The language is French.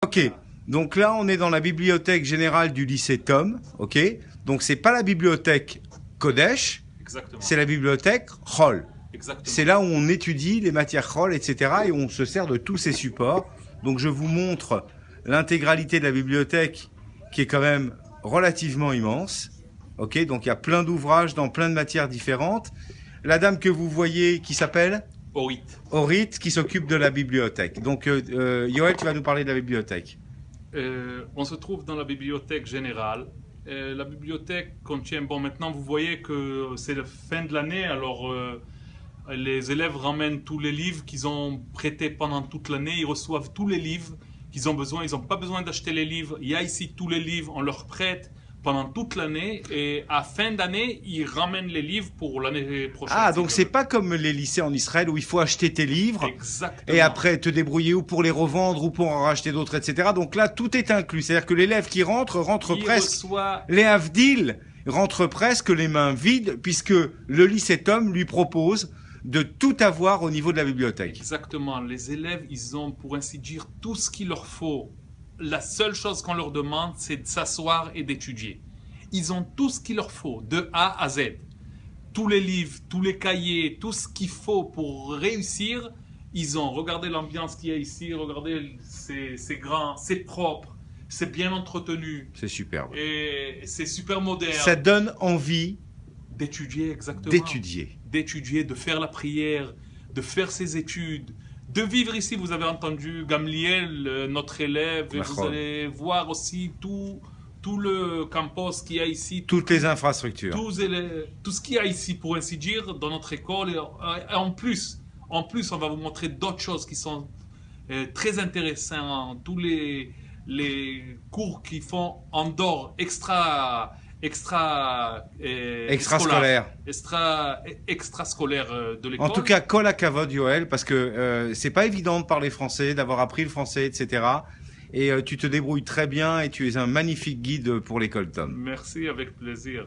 Ok, donc là on est dans la bibliothèque générale du lycée Tom, ok. Donc c'est pas la bibliothèque Kodesh, Exactement. c'est la bibliothèque Chol. Exactement. C'est là où on étudie les matières Chol, etc. et on se sert de tous ces supports. Donc je vous montre l'intégralité de la bibliothèque qui est quand même relativement immense. Ok, donc il y a plein d'ouvrages dans plein de matières différentes. La dame que vous voyez qui s'appelle Orit. Orit, qui s'occupe de la bibliothèque. Donc Yoël, tu vas nous parler de la bibliothèque. On se trouve dans la bibliothèque générale. La bibliothèque contient, bon maintenant vous voyez que c'est la fin de l'année, alors les élèves ramènent tous les livres qu'ils ont prêtés pendant toute l'année, ils reçoivent tous les livres qu'ils ont besoin, ils n'ont pas besoin d'acheter les livres, il y a ici tous les livres, on leur prête pendant toute l'année et à fin d'année, ils ramènent les livres pour l'année prochaine. Ah, donc c'est pas comme les lycées en Israël où il faut acheter tes livres Exactement. et après te débrouiller ou pour les revendre ou pour en racheter d'autres, etc. Donc là, tout est inclus. C'est-à-dire que l'élève qui rentre Il presque, reçoit... les Havdil rentre presque les mains vides puisque le lycée Tom lui propose de tout avoir au niveau de la bibliothèque. Exactement. Les élèves, ils ont, pour ainsi dire, tout ce qu'il leur faut. La seule chose qu'on leur demande, c'est de s'asseoir et d'étudier. Ils ont tout ce qu'il leur faut, de A à Z. Tous les livres, tous les cahiers, tout ce qu'il faut pour réussir, ils ont. Regardez l'ambiance qu'il y a ici, regardez, c'est grand, c'est propre, c'est bien entretenu. C'est superbe. Et c'est super moderne. Ça donne envie d'étudier, exactement. D'étudier, de faire la prière, de faire ses études, de vivre ici. Vous avez entendu Gamliel, notre élève, et vous allez voir aussi tout le campus qu'il y a ici. Toutes les infrastructures. Tout ce qu'il y a ici, pour ainsi dire, dans notre école. Et en plus, on va vous montrer d'autres choses qui sont très intéressantes. Tous les cours qu'ils font en dehors, extrascolaire de l'école. En tout cas, kol hakavod, Yoël, parce que c'est pas évident de parler français, d'avoir appris le français, etc. Et tu te débrouilles très bien et tu es un magnifique guide pour l'école Tom. Merci, avec plaisir.